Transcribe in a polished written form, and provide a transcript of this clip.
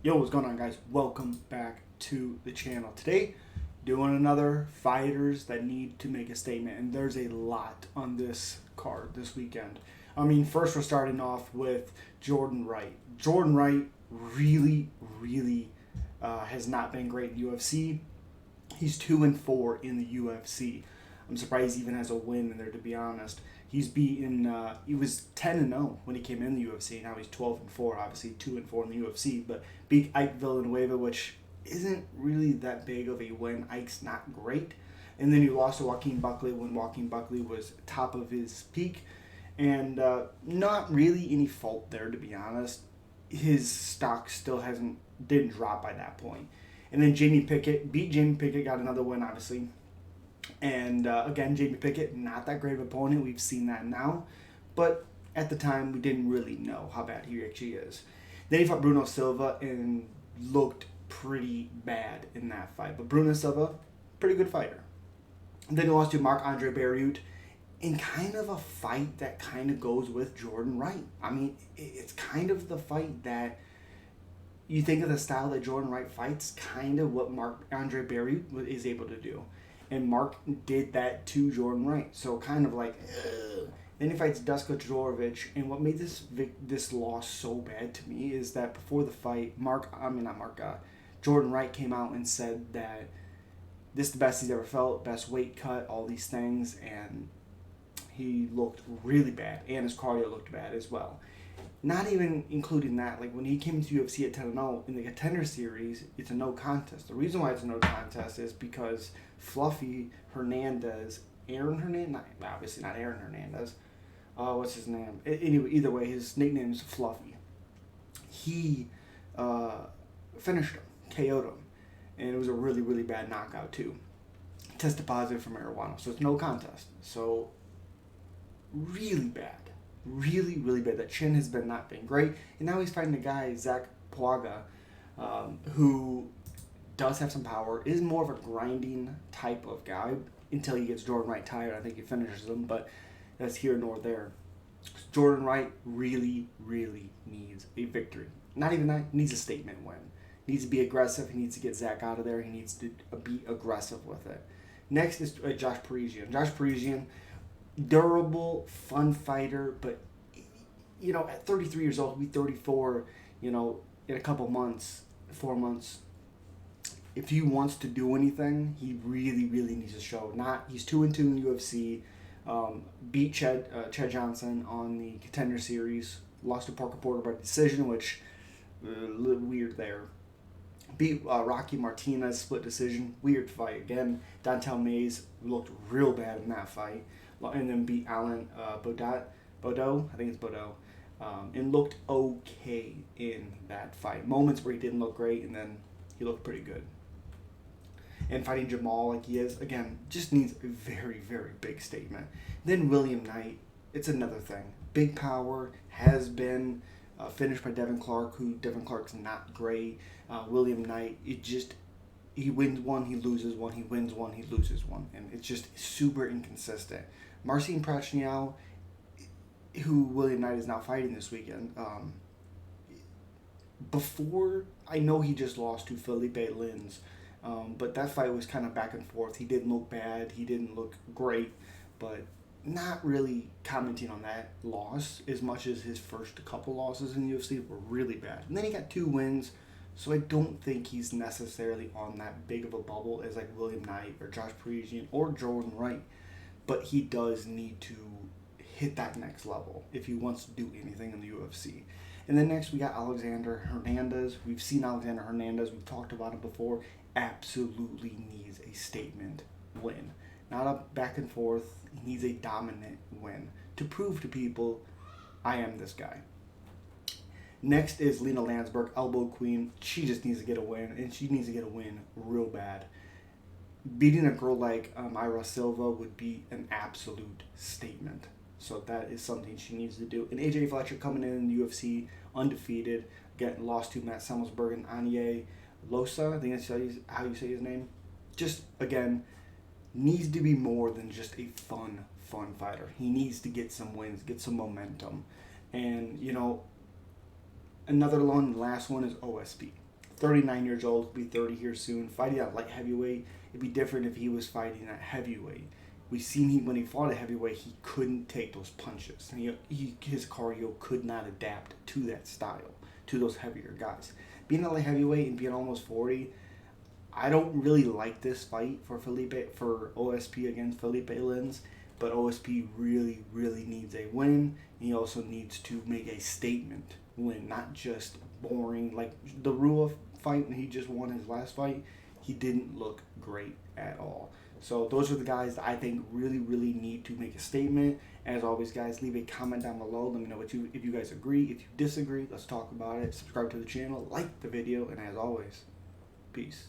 Yo, what's going on, guys? Welcome back to the channel. Today, doing another fighters that need to make a statement, and there's a lot on this card this weekend. First we're starting off with Jordan Wright. Jordan Wright really has not been great in the UFC. He's 2-4 in the UFC. I'm surprised he even has a win in there, to be honest. He's beaten. He was 10-0 when he came in the UFC. Now he's 12-4. Obviously 2-4 in the UFC, but beat Ike Villanueva, which isn't really that big of a win. Ike's not great, and then he lost to Joaquin Buckley when Joaquin Buckley was top of his peak, and not really any fault there, to be honest. His stock still didn't drop by that point. And then Jamie Pickett beat Jamie Pickett, got another win, obviously. And again, Jamie Pickett, not that great of an opponent. We've seen that now. But at the time, we didn't really know how bad he actually is. Then he fought Bruno Silva and looked pretty bad in that fight. But Bruno Silva, pretty good fighter. And then he lost to Marc-Andre Barriault in kind of a fight that kind of goes with Jordan Wright. It's kind of the fight that you think of the style that Jordan Wright fights, kind of what Marc-Andre Barriault is able to do. And Mark did that to Jordan Wright. So kind of like, ugh. Then he fights Dusko Todorovic. And what made this loss so bad to me is that before the fight, Jordan Wright came out and said that this is the best he's ever felt, best weight cut, all these things. And he looked really bad. And his cardio looked bad as well. Not even including that, like when he came to UFC at 10-0 in the Contender Series, it's a no contest. The reason why it's a no contest is because Fluffy Hernandez, obviously not Aaron Hernandez. What's his name? Anyway, either way, his nickname is Fluffy. He finished him, KO'd him, and it was a really bad knockout too. Tested positive for marijuana, so it's no contest. So really bad. Really bad. That chin has not been great. And now he's fighting a guy, Zach Puaga, who does have some power, is more of a grinding type of guy until he gets Jordan Wright tired. I think he finishes him, but that's here nor there. Jordan Wright really needs a victory. Not even that, he needs a statement win. He needs to be aggressive. He needs to get Zach out of there. He needs to be aggressive with it. Next is Josh Parisian. Josh Parisian, durable, fun fighter, but at 33 years old, he'll be 34, in a couple months, 4 months. If he wants to do anything, he really needs to show. He's 2-2 in the UFC, beat Chad Johnson on the Contender Series, lost to Parker Porter by decision, which a little weird there. Beat Rocky Martinez, split decision, weird fight again. Dontel Mays looked real bad in that fight. And then beat Alan Boudreaux, I think it's Boudreaux, and looked okay in that fight. Moments where he didn't look great, and then he looked pretty good. And fighting Jamal like he is, again, just needs a very big statement. Then William Knight, it's another thing. Big power, has been finished by Devin Clark, who Devin Clark's not great. William Knight, he wins one, he loses one, he wins one, he loses one. And it's just super inconsistent. Marcin Prachnio, who William Knight is now fighting this weekend, before, I know he just lost to Felipe Lins, but that fight was kind of back and forth. He didn't look bad, he didn't look great, but not really commenting on that loss as much as his first couple losses in the UFC were really bad. And then he got 2 wins, so I don't think he's necessarily on that big of a bubble as like William Knight or Josh Parisian or Jordan Wright. But he does need to hit that next level if he wants to do anything in the UFC. And then next we got Alexander Hernandez. We've seen Alexander Hernandez. We've talked about him before. Absolutely needs a statement win. Not a back and forth. He needs a dominant win to prove to people, I am this guy. Next is Lena Landsberg, Elbow Queen. She just needs to get a win, and she needs to get a win real bad. Beating a girl like Ira Silva would be an absolute statement. So that is something she needs to do. And AJ Fletcher coming in the UFC undefeated, getting lost to Matt Semmelsberg and Anye Losa. I think that's how you say his name. Just, again, needs to be more than just a fun fighter. He needs to get some wins, get some momentum. And, another one, the last one is OSP. 39 years old, he'll be 30 here soon, fighting at light heavyweight. It'd be different if he was fighting at heavyweight. We've seen when he fought at heavyweight, he couldn't take those punches. And his cardio could not adapt to that style, to those heavier guys. Being at light heavyweight and being almost 40, I don't really like this fight for OSP against Felipe Lins, but OSP really, really needs a win. He also needs to make a statement win, not just boring. Like the Rua fight when he just won his last fight, he didn't look great at all. So those are the guys that I think really, really need to make a statement. As always, guys, leave a comment down below. Let me know if you guys agree. If you disagree, let's talk about it. Subscribe to the channel, like the video, and as always, peace.